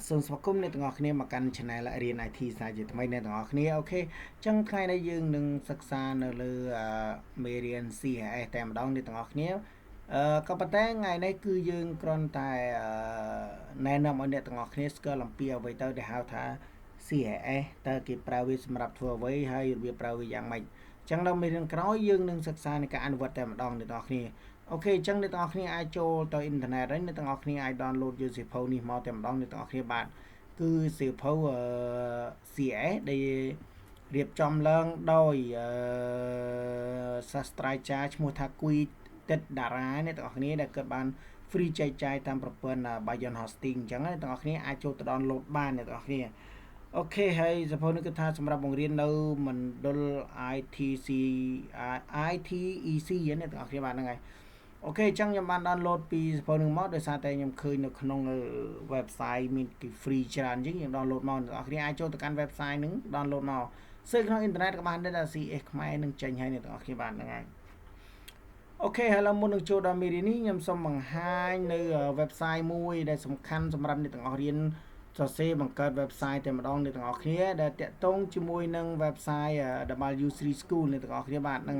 សូមស្វាគមន៍អ្នកទាំងអស់គ្នាមកកាន់ channel រៀន IT សាជាថ្មីអ្នកទាំងអស់គ្នាអូខេចឹងថ្ងៃនេះយើងនឹងសិក្សានៅលើមេរៀន CSS តែម្ដងអ្នកទាំងអស់គ្នាក៏ប៉ុន្តែថ្ងៃនេះគឺយើងគ្រាន់តែណែនាំឲ្យអ្នកទាំងអស់គ្នាស្គាល់អំពីអ្វីទៅដែលហៅថា CSS តើគេប្រើវាសម្រាប់ធ្វើអ្វីហើយរបៀបប្រើវាយ៉ាងម៉េចចឹងនៅមេរៀនក្រោយយើងនឹងសិក្សានៃការអនុវត្តតែម្ដងអ្នកទាំងអស់គ្នាអូខេអញ្ចឹងអ្នកទាំងអស់គ្នាអាចចូលទៅអ៊ីនធឺណិតហើយអ្នកទាំងអស់គ្នាអាច download យកសៀវភៅនេះមកតែម្ដងអ្នកទាំងអស់គ្នាបាទគឺសៀវភៅ CS ដែលរៀបចំឡើងដោយសាស្ត្រាចារ្យឈ្មោះថាគួយទឹកតារាអ្នកទាំងអស់គ្នាដែលគាត់បាន free ចែកចាយតាមប្រព័ន្ធ Bayon Hosting អញ្ចឹងអ្នកទាំងអស់គ្នាអាចចូលទៅ download បានអ្នកទាំងអស់គ្នាអូខេហើយសៀវភៅនេះគឺថាសម្រាប់បង្រៀននៅមណ្ឌល ITEC អ្នកទាំងអស់គ្នាបាទហ្នឹងហើយអូខេអញ្ចឹងខ្ញុំបាន download ពីសៀវភៅនឹងមកដោយសារតែខ្ញុំឃើញនៅក្នុង website មានគេ free ច្រើនអញ្ចឹងខ្ញុំ download មកអ្នកទាំងអស់គ្នាអាចចូលទៅកាន់ website ហ្នឹង download មក search ក្នុងអ៊ីនធឺណិតក៏បានដែរ CS ខ្មែរនឹងចេញហើយអ្នកទាំងអស់គ្នាបាទហ្នឹងហើយអូខេហើយឡើយមុននឹងចូលដល់មេរៀននេះខ្ញុំសូមបង្ហាញនៅ website មួយដែលសំខាន់សម្រាប់អ្នកទាំងអស់រៀនសរសេរបង្កើត website តែម្ដងអ្នកទាំងអស់គ្នាដែលតាក់ទងជាមួយនឹង website W3 School អ្នកទាំងអស់គ្នាបាទហ្នឹង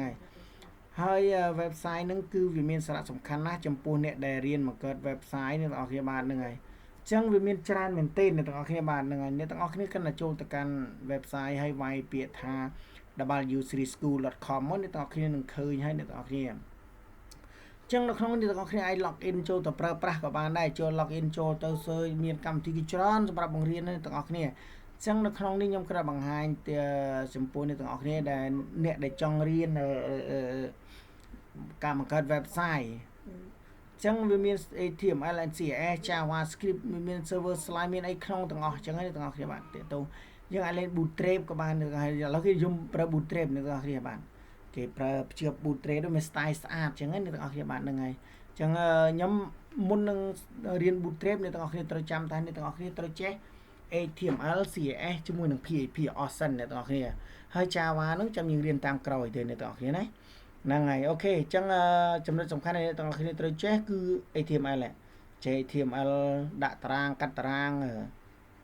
ហើយ website ហ្នឹងគឺវាមានសារៈសំខាន់ណាស់ចំពោះអ្នកដែលរៀនបង្កើត website អ្នកទាំងអស់គ្នាបាទហ្នឹងហើយអញ្ចឹងវាមានច្រើនមែនទែនអ្នកទាំងអស់គ្នាបាទហ្នឹងហើយអ្នកទាំងអស់គ្នាគិតតែចូលទៅកាន់ website ហើយវាយពាក្យថា w3school.com មកអ្នកទាំងអស់គ្នានឹងឃើញហើយអ្នកទាំងអស់គ្នាចឹងនៅក្នុងនេះទាំងអស់គ្នាអាច log in ចូលទៅប្រើប្រាស់ក៏បានដែរចូល log in ចូលទៅសើចមានកម្មវិធីច្រើនសម្រាប់បង្រៀនទាំងអស់គ្នាចឹងនៅក្នុងនេះខ្ញុំគ្រាន់បង្ហាញចំពោះអ្នកទាំងអស់គ្នាដែលអ្នកដែលចង់រៀនការបង្កើត website ចឹងវាមាន HTML and CSS JavaScript មាន server slide មានអីក្នុងទាំងអស់ចឹងហើយទាំងអស់គ្នាបាទតើតោយើងអាចលេង bootstrap ក៏បានឥឡូវគេនិយមប្រើ bootstrap អ្នកទាំងអស់គ្នាបាទគេប្រើភ្ជាប់ bootstrap ដូចមាន style ស្អាតចឹងហ្នឹងអ្នកទាំងអស់គ្នាបាទហ្នឹងហើយចឹងខ្ញុំមុននឹងរៀន bootstrap អ្នកទាំងអស់គ្នាត្រូវចាំថាអ្នកទាំងអស់គ្នាត្រូវចេះ HTML CSS ជាមួយនឹង PHP Awesome អ្នកទាំងអស់គ្នាហើយ Java ហ្នឹងចាំយើងរៀនតាមក្រោយទៅអ្នកទាំងអស់គ្នាណាហ្នឹងហើយអូខេអញ្ចឹងចំណុចសំខាន់ដែលអ្នកទាំងអស់គ្នាត្រូវចេះគឺ HTML ចេះ HTML ដាក់តារាងកាត់តារាង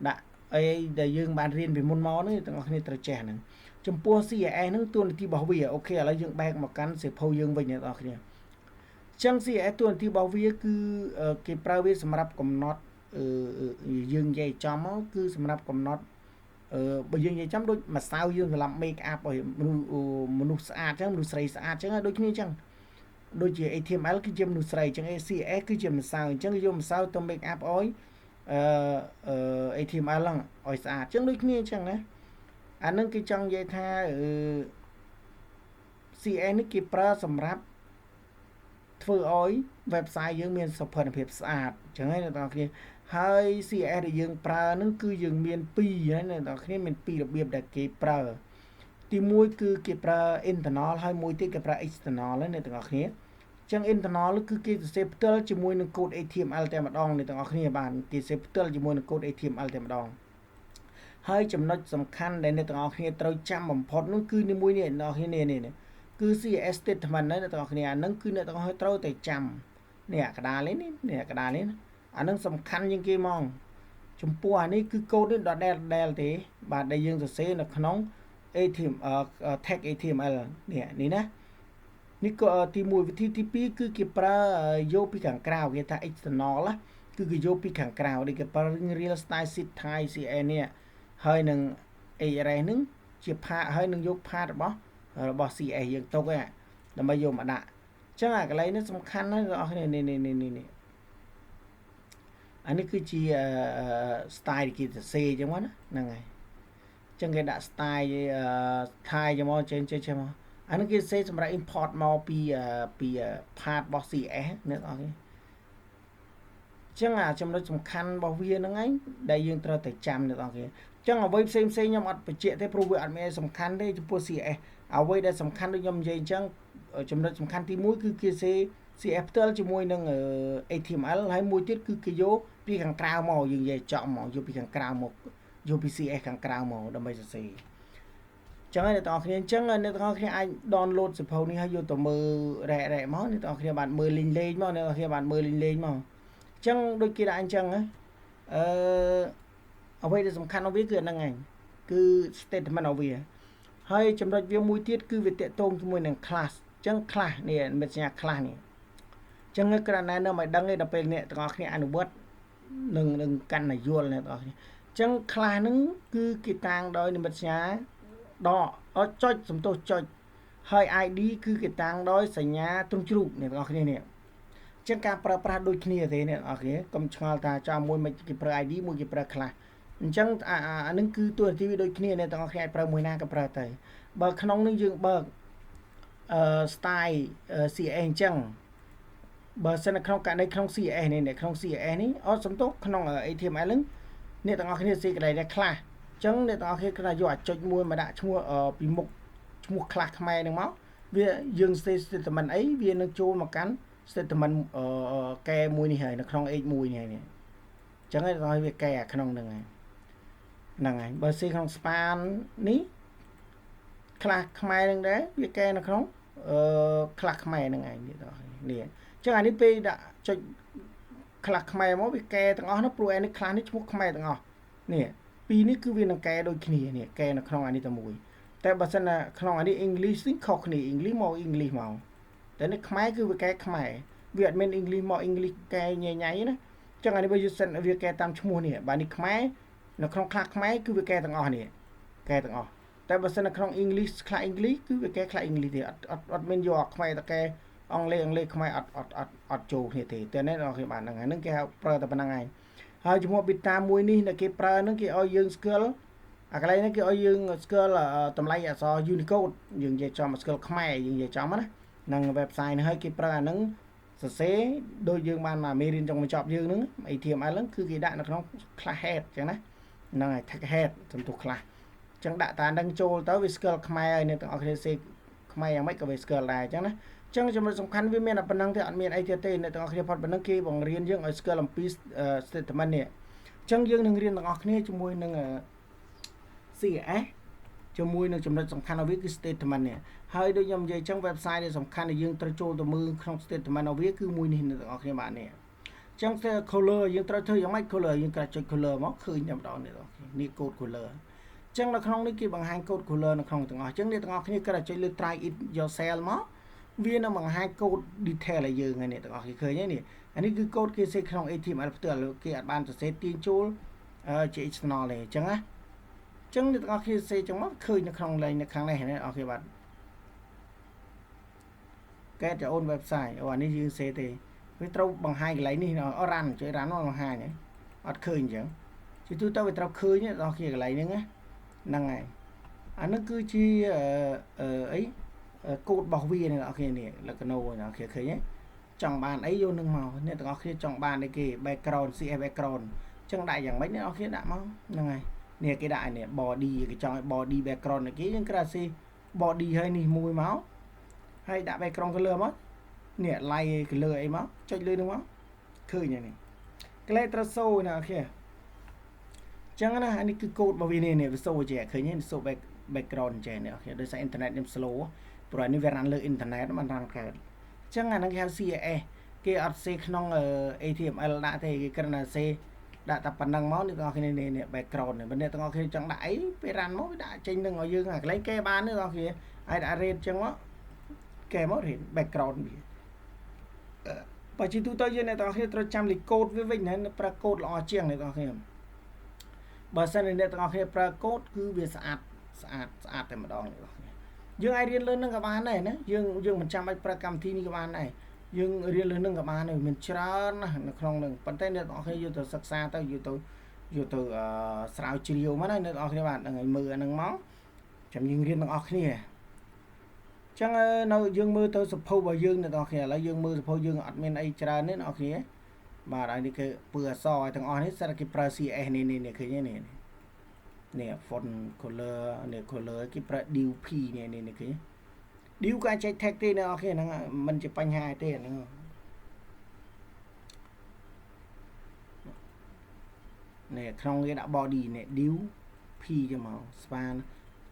ដាក់អីដែលយើងបានរៀនពីមុនមកហ្នឹងអ្នកទាំងអស់គ្នាត្រូវចេះហ្នឹងចំពោះ CSS ហ្នឹងតួនាទីរបស់វាអូខេឥឡូវយើងបែកមកកាន់សៀវភៅយើងវិញអ្នកទាំងអស់គ្នាអញ្ចឹង CSS តួនាទីរបស់វាគឺគេប្រើវាសម្រាប់កំណត់យើងនិយាយចំមកគឺសម្រាប់កំណត់បើយើងនិយាយចំដូចម្សៅយើងសម្រាប់ make up ឲ្យមនុស្សស្អាតចឹងមនុស្សស្រីស្អាតចឹងដូចគ្នាចឹងដូចជា HTML គឺជាមនុស្សស្រីចឹង CSS គឺជាម្សៅអញ្ចឹងយកម្សៅទៅ make up ឲ្យHTML ហ្នឹងឲ្យស្អាតចឹងដូចគ្នាចឹងណាអានឹងគេចង់និយាយថាCSS នេះគេប្រើសម្រាប់ធ្វើឲ្យ website យើងមានសោភ័ណភាពស្អាតចឹងហើយអ្នកនរគ្នាហើយ CSS ដែលយើងប្រើហ្នឹងគឺយើងមាន2ហើយអ្នកនរគ្នាមាន2របៀបដែលគេប្រើទី1គឺគេប្រើ internal ហើយមួយទៀតគេប្រើ external ហ្នឹងអ្នកនរគ្នាចឹង internal គឺគេសរសេរផ្ទាល់ជាមួយនឹង code HTML តែម្ដងអ្នកនរគ្នាបានគេសរសេរផ្ទាល់ជាមួយនឹង code HTML តែម្ដងហើយចំណុចសំខាន់ដែលអ្នកទាំងអស់គ្នាត្រូវចាំបំផុតនោះគឺមួយនេះអ្នកទាំងអស់គ្នានេះគឺ CSS statement ណាអ្នកទាំងអស់គ្នាអានឹងគឺអ្នកទាំងអស់គ្នាត្រូវតែចាំនេះអាកដាលនេះអាកដាលនេះអានឹងសំខាន់ជាងគេហ្មងចំពោះអានេះគឺកូដនេះដដែលទេបាទដែលយើងសរសេរនៅក្នុង HTML tag HTML នេះណានេះក៏ទី1វិធីទី2គឺគេប្រើយកពីខាងក្រៅគេថា external គឺគេយកពីខាងក្រៅដូចគេប្រើ real style sheet type CSS នេះហើយនឹង array ហ្នឹងជា part ហើយនឹងយក part របស់ CS យើងទុកឯងដើម្បីយកមកដាក់អញ្ចឹងអាកន្លែងនេះសំខាន់ណាស់បងប្អូននេះអានេះគឺជា style គេសរសេរអញ្ចឹងមកណាហ្នឹងហើយអញ្ចឹងគេដាក់ style type យ៉ាងមកចេញមកអានេះគេសរសេរសម្រាប់ import មកពី part របស់ CS អ្នកបងប្អូនចឹងអាចំណុចសំខាន់របស់វាហ្នឹងឯងដែលយើងត្រូវតែចាំអ្នកនរគ្នាចឹងអ្វីផ្សេងខ្ញុំអត់បញ្ជាក់ទេព្រោះវាអត់មានសំខាន់ទេចំពោះ CS អ្វីដែលសំខាន់ដូចខ្ញុំនិយាយអញ្ចឹងចំណុចសំខាន់ទី1គឺគេសេ CS ផ្ទាល់ជាមួយនឹង HTML ហើយមួយទៀតគឺគេយកពីខាងក្រៅមកយើងនិយាយចង់មកយកពីខាងក្រៅមកយកពី CS ខាងក្រៅមកដើម្បីសរសេរចឹងហើយអ្នកនរគ្នាអញ្ចឹងអ្នកនរគ្នាអាច download សៀវភៅនេះហើយយកទៅមើលរ៉ែមកអ្នកនរគ្នាបានមើលលេងមកអ្នកនរគ្នាបានមើលលេងមកចឹងដូចគេដាក់អញ្ចឹងណា អ្វីដែលសំខាន់របស់វាគឺហ្នឹងឯងគឺ statement របស់វាហើយចំណុចវាមួយទៀតគឺវាតកតងជាមួយនឹង class អញ្ចឹង class នេះមានសញ្ញា class នេះអញ្ចឹងគ្រាន់តែនៅឲ្យដឹងទេដល់ពេលអ្នកទាំងអស់គ្នាអនុវត្តនឹងកាន់តែយល់អ្នកទាំងអស់គ្នាអញ្ចឹង class ហ្នឹងគឺគេតាំងដោយនិមិត្តសញ្ញាដកចុចសំទោសចុចហើយ ID គឺគេតាំងដោយសញ្ញាទ្រង់ជ្រូកអ្នកទាំងអស់គ្នានេះអញ្ចឹងការប្រើប្រាស់ដូចគ្នាទេអ្នកទាំងអស់គ្នាកុំឆ្ងល់ថាចាំមួយមិនគេប្រើ ID មួយគេប្រើ class អញ្ចឹងអានឹងគឺតួនាទីវាដូចគ្នាអ្នកទាំងអស់គ្នាអាចប្រើមួយណាក៏ប្រើទៅបើក្នុងនេះយើងបើកstyle CSS អញ្ចឹងបើសិននៅក្នុងករណីក្នុង CSS នេះក្នុង CSS នេះសំទោសក្នុង HTML ហ្នឹងអ្នកទាំងអស់គ្នាសេកន្លែងដែលខ្លះអញ្ចឹងអ្នកទាំងអស់គ្នាគ្រាន់តែយកអាចុចមួយមកដាក់ឈ្មោះពីមុខឈ្មោះខ្លះខ្មែរហ្នឹងមកវាយើង statement អីវានឹងចូលមកកាន់ statement កែមួយនេះហើយនៅក្នុង H1 នេះហើយនេះអញ្ចឹងឲ្យវាកែអាក្នុងហ្នឹងហើយបើសេក្នុង span នេះខ្លះខ្មែរហ្នឹងដែរវាកែនៅក្នុងខ្លះខ្មែរហ្នឹងឯងនេះអញ្ចឹងអានេះពេលដាក់ចុចខ្លះខ្មែរមកវាកែទាំងអស់នោះព្រោះអានេះខ្លះនេះឈ្មោះខ្មែរទាំងអស់នេះពីរនេះគឺវានឹងកែដូចគ្នានេះកែនៅក្នុងអានេះតែមួយតែបើសិនណាក្នុងអានេះ English នេះខុសគ្នា English មក English មកតែនេះខ្មែរគឺវាកែខ្មែរវាអត់មាន English មក English កែញ៉ៃណាអញ្ចឹងអានេះវាសិនវាកែតាមឈ្មោះនេះបើនេះខ្មែរនៅក្នុងខ្លះខ្មែរគឺវាកែទាំងអស់នេះកែទាំងអស់តែបើសិននៅក្នុង English ខ្លះ English គឺវាកែខ្លះ English ទេអត់មានយកខ្មែរតែកែអង់គ្លេសខ្មែរអត់ចូលគ្នាទេតែនេះដល់គេបានហ្នឹងគេហៅប្រើតែប៉ុណ្្នឹងឯងហើយជាមួយ beta មួយនេះដែលគេប្រើហ្នឹងគេឲ្យយើង skill អាកន្លែងនេះគេឲ្យយើង skill តម្លៃអក្សរ Unicode យើងនិយាយចំ skill ខ្មែរយើងនិយាយចំណានឹង website នេះហើយគេប្រើអាហ្នឹងសរសេរដូចយើងបានមកមេរៀនចុងបញ្ចប់យើងហ្នឹង HTML ហ្នឹងគឺគេដាក់នៅក្នុង class head អញ្ចឹងណាហ្នឹងហើយ tag head សំទោស class អញ្ចឹងដាក់តាហ្នឹងចូលទៅវា skill ខ្មែរហើយអ្នកទាំងអស់គ្នាសេខ្មែរយ៉ាងម៉េចក៏វា skill ដែរអញ្ចឹងណាចឹងចំណុចសំខាន់វាមានតែប៉ុណ្្នឹងទេអត់មានអីទៀតទេអ្នកទាំងអស់គ្នាផុតប៉ុណ្្នឹងគេបង្រៀនយើងឲ្យ skill អំពី statement នេះអញ្ចឹងយើងនឹងរៀនទាំងអស់គ្នាជាមួយនឹង CSS ជាមួយនឹងចំណុចសំខាន់របស់វាគឺ statement នេះហើយដូចខ្ញុំនិយាយចឹង website ដែលសំខាន់ដែលយើងត្រូវចូលទៅមើលក្នុង statement របស់វាគឺមួយនេះអ្នកទាំងអស់គ្នាបាទនេះអញ្ចឹង color យើងត្រូវធ្វើយ៉ាងម៉េច color យើងត្រូវចុច color មកឃើញតែម្ដងនេះនេះ code color អញ្ចឹងនៅក្នុងនេះគេបង្ហាញ code color នៅក្នុងទាំងអស់អញ្ចឹងអ្នកទាំងអស់គ្នាគាត់ចុចលើ try it yourself មកវានឹងបង្ហាញ code detail ឲ្យយើងហើយនេះទាំងអស់គ្នាឃើញហើយនេះអានេះគឺ code គេសេក្នុង HTML ផ្ទាល់គេអត់បានសរសេរទាញចូលជា external ទេអញ្ចឹងណាអញ្ចឹងអ្នកទាំងអស់គ្នាសេចឹងមកឃើញនៅក្នុង link នៅខាងនេះអ្នកអស់គ្នាបាទកែទៅអូន website អានេះយើងសេទេវាត្រូវបង្ហាញកន្លែងនេះrun ជួយ run មកបង្ហាញអត់ឃើញអញ្ចឹងជាទូទៅវាត្រូវឃើញអ្នកទាំងអស់គ្នាកន្លែងហ្នឹងហ្នឹងហើយអានេះគឺជាអីកូដរបស់វាអ្នកនរគ្នានេះលក្ខណៈអ្នកនរគ្នាឃើញទេចង់បានអីយកនឹងមកអ្នកទាំងអស់គ្នាចង់បានអីគេ background CSS background អញ្ចឹងដាក់យ៉ាងម៉េចអ្នកនរគ្នាដាក់មកហ្នឹងហើយនេះគេដាក់នេះ body គេចង់ឲ្យ body background នេះគេយើងគ្រាន់តែ body ហើយនេះមួយមកហើយដាក់ background color មកនេះ light color អីមកចុចលើនឹងមកឃើញហើយនេះ class ត្រូវសូអ្នកនរគ្នាអញ្ចឹងណាអានេះគឺកូដរបស់វានេះវាសូចេះឃើញទេសូ background ចេះអ្នកនរគ្នាដោយសារ internet ខ្ញុំ slowព្រោះនេះវា run លើ internet มัน run កើតអញ្ចឹងអាហ្នឹងគេហៅ CSS គេអត់សេក្នុង HTML ដាក់ទេគេគ្រាន់តែសេដាក់តែប៉ុណ្ណឹងមកអ្នកទាំងអស់គ្នានេះ background នេះបើអ្នកទាំងអស់គ្នាចង់ដាក់អីពេល run មកវាដាក់ចេញនឹងឲ្យយើងអាកន្លែងកែបានទេអ្នកទាំងអស់គ្នាហើយដាក់ red អញ្ចឹងមកកែមក red background វាបើជាទូទៅយើងអ្នកទាំងអស់គ្នាត្រូវចាំលេខកូដវាវិញណាប្រើកូដល្អជាងអ្នកទាំងអស់គ្នាបើសិនជាអ្នកទាំងអស់គ្នាប្រើកូដគឺវាស្អាតតែម្ដងអ្នកទាំងអស់គ្នាយើងអាចរៀនលើនឹងក៏បានដែរណាយើងមិនចាំបាច់ប្រើកម្មវិធីនេះក៏បានដែរយើងរៀនលើនឹងក៏បានដែរមានច្រើនណាស់នៅក្នុងនឹងប៉ុន្តែអ្នកទាំងអស់គ្នាយកទៅសិក្សាទៅយកទៅស្រាវជ្រាវមកណាអ្នកទាំងអស់គ្នាបាទហ្នឹងហើយមើលអាហ្នឹងមកចាំយើងរៀនទាំងអស់គ្នាអញ្ចឹងនៅយើងមើលទៅសភៅរបស់យើងអ្នកទាំងអស់គ្នាឥឡូវយើងមើលសភៅយើងអត់មានអីច្រើនទេអ្នកទាំងអស់គ្នាបាទហើយនេះគឺពឺអក្សរឲ្យទាំងអស់នេះសិតគេប្រើ CSS នេះឃើញទេនេះ font color នេះ color គេប្រើ div p នេះឃើញ div ក៏អាចចែក tag ទេអ្នកនរគ្នាហ្នឹងមិនជាបញ្ហាទេហ្នឹងនេះក្នុងគេដាក់ body នេះ div p ចឹងមកស្វាន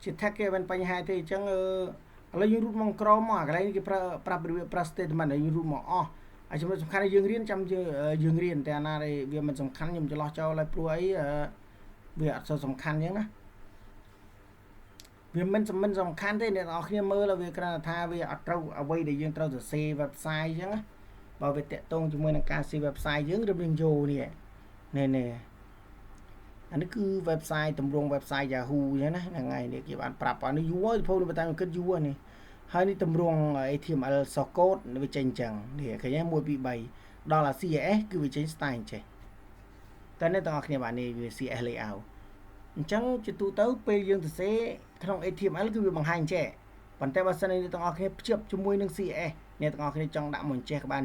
ជា tag គេមិនបញ្ហាទេអញ្ចឹងឥឡូវយើងរូតមកក្រមមកកន្លែងគេប្រើរបៀបប្រើ statement ហើយយើងរូតមកអស់ហើយចំណុចសំខាន់ដែលយើងរៀនចាំយើងរៀនតែអាណាវាមិនសំខាន់ខ្ញុំច្រឡោះចោលហើយព្រោះអី វាអត់សូវសំខាន់អញ្ចឹងណាវាមិនសំខាន់ទេអ្នកនរគ្នាមើលវាគ្រាន់តែថាវាអត់ត្រូវអ្វីដែលយើងត្រូវសរសេរ website អញ្ចឹងណាបើវាតាក់ទងជាមួយនឹងការសេ website យើងឬយើងយកនេះនេះអានេះគឺ website តម្រង website Yahoo អញ្ចឹងណាហ្នឹងហើយនេះគេបានប្រាប់ឲ្យនេះយូរហើយតែខ្ញុំគិតយូរនេះហើយនេះតម្រង HTML source code វាចេញអញ្ចឹងនេះឃើញ1 2 3ដល់អា CSS គឺវាចេញ style ចេះតែអ្នកទាំងអស់គ្នាបាននេះវា CSS layout អញ្ចឹងជាទូទៅពេលយើងសរសេរក្នុង HTML គឺវាបង្ហាញចេះប៉ុន្តែបើសិនអ្នកទាំងអស់គ្នាភ្ជាប់ជាមួយនឹង CSS អ្នកទាំងអស់គ្នាចង់ដាក់មកចេះក៏បាន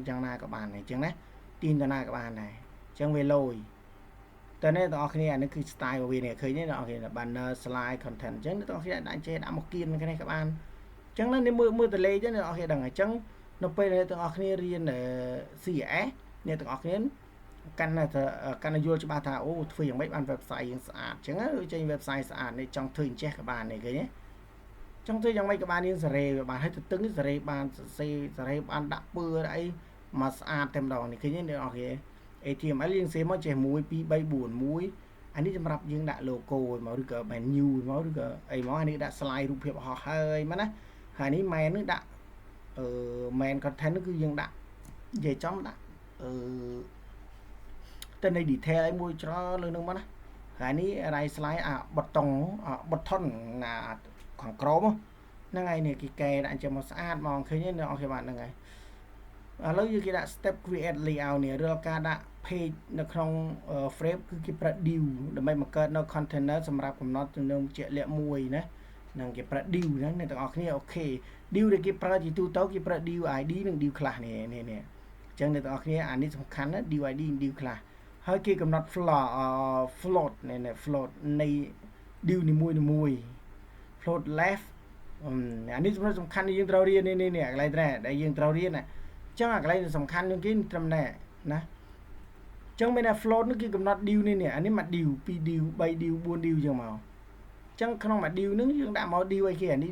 យ៉ាងណាក៏បានអញ្ចឹងណាទីនតាណាក៏បានដែរអញ្ចឹងវាលយតែអ្នកទាំងអស់គ្នាអានេះគឺ style របស់វានេះឃើញទេអ្នកទាំងអស់គ្នា banner slide content អញ្ចឹងអ្នកទាំងអស់គ្នាដាក់ចេះដាក់មកគៀនគ្នាក៏បានអញ្ចឹងណានេះមើលតលេទេអ្នកទាំងអស់គ្នាដឹងអញ្ចឹងនៅពេលអ្នកទាំងអស់គ្នារៀន CSS អ្នកទាំងអស់គ្នាកាន់តែយល់ច្បាស់ថាអូធ្វើយ៉ាងម៉េចបាន website យើងស្អាតអញ្ចឹងវាចេញ website ស្អាតនេះចង់ធ្វើអញ្ចេះក៏បាននេះឃើញទេចង់ធ្វើយ៉ាងម៉េចក៏បានយើងសេរីវាបានហើយទៅទឹងសេរីបានសេរីបានដាក់ពើអីមកស្អាតតែម្ដងនេះឃើញទេអ្នកនរគ្នា HTML យើងសេមកចេះ1 2 3 4 1អានេះសម្រាប់យើងដាក់ logo មកឬក៏ menu មកឬក៏អីមកអានេះដាក់ slide រូបភាពអស់ហើយមកណាហើយនេះ main នេះដាក់main content គឺយើងដាក់និយាយចំដាក់ទៅនៃ detail អីមួយច្រើនលើនឹងមកណាហើយនេះ right slide button ខាងក្រោមហ្នឹងហើយនេះគេកែដាក់ចាំមកស្អាតមកឃើញទេអ្នកអរគ្នាបាទហ្នឹងហើយឥឡូវយើងគេដាក់ step create layout នេះរាល់ការដាក់ page នៅក្នុង frame គឺគេប្រើ div ដើម្បីបង្កើតនៅ container សម្រាប់កំណត់ចំណងជាក់លាក់មួយណាហ្នឹងគេប្រើ div ហ្នឹងអ្នកទាំងអស់គ្នាអូខេ div ដែលគេប្រើជាទូទៅគេប្រើ div id និង div class នេះអញ្ចឹងអ្នកទាំងអស់គ្នាអានេះសំខាន់ណា div id និង div class ហើយគេកំណត់ float នេះ float នៃ div នីមួយ float left អានេះសំខាន់យើងត្រូវរៀននេះកន្លែងដែលយើងត្រូវរៀនណាអញ្ចឹងអាកន្លែងសំខាន់នឹងគេត្រឹមតែណាអញ្ចឹងមានតែ float នេះគឺកំណត់ div នេះអានេះមក div 2 div 3 div 4 div ចឹងមកអញ្ចឹងក្នុងមួយ div ហ្នឹងយើងដាក់មក div អីគេអានេះ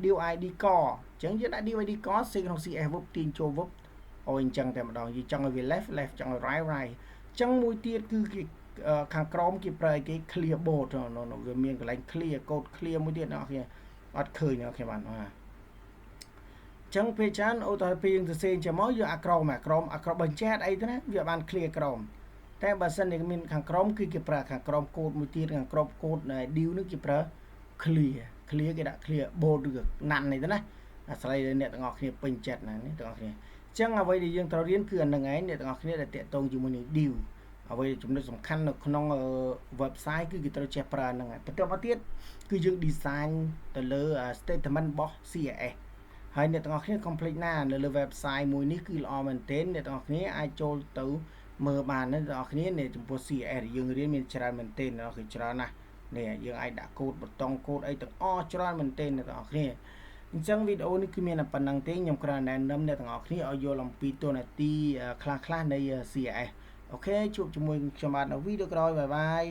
div id កអញ្ចឹងយើងដាក់ div id កសេក្នុង CSS verb ទាញចូល verb អូអញ្ចឹងតែម្ដងយើងចង់ឲ្យវា left ចង់ឲ្យ right អញ្ចឹងមួយទៀតគឺគេខាងក្រោមគេប្រើគេ clear board វាមានកន្លែង clear code clear មួយទៀតអ្នកនរអត់ឃើញអ្នកខ្ញុំបានអញ្ចឹងពេលច្រើនអូតើពេលយើងសរសេរចាំមកយកអាក្រមបញ្ជាក់អីទៅណាវាបាន clear ក្រមតែបើសិនជាមានខាងក្រមគឺគេប្រើខាងក្រមកូដមួយទៀតខាងក្រមកូដ div នឹងគេប្រើ clear គេដាក់ clear board ឬណាន់នេះទៅណាអាស្រ័យលើអ្នកទាំងអស់គ្នាពេញចិត្តណានេះទាំងអស់គ្នាអញ្ចឹងអ្វីដែលយើងត្រូវរៀនគឺអានឹងឯងអ្នកទាំងអស់គ្នាដែលតាក់ទងជាមួយនឹង div អ្វីចំណុចសំខាន់នៅក្នុង website គឺគេត្រូវចេះប្រើហ្នឹងហើយបន្ទាប់មកទៀតគឺយើង design ទៅលើ statement របស់ CSS ហើយអ្នកទាំងអស់គ្នា complete ណានៅលើ website មួយនេះគឺល្អមែនទែនអ្នកទាំងអស់គ្នាអាចចូលទៅមើលបានអ្នកទាំងអស់គ្នានៅចំពោះ CSS យើងរៀនមានច្រើនមែនទែនអ្នកគឺច្រើនណាស់នេះយើងអាចដាក់កូដបតុងកូដអីទាំងអស់ច្រើនមែនទែនអ្នកទាំងអស់គ្នាអញ្ចឹងវីដេអូនេះគឺមានតែប៉ុណ្្នឹងទេខ្ញុំគ្រាន់តែណែនាំអ្នកទាំងអស់គ្នាឲ្យយល់អំពីតួនាទីខ្លះៗនៃ CSS អូខេជួបជាមួយខ្ញុំបាទនៅវីដេអូក្រោយបាយបាយ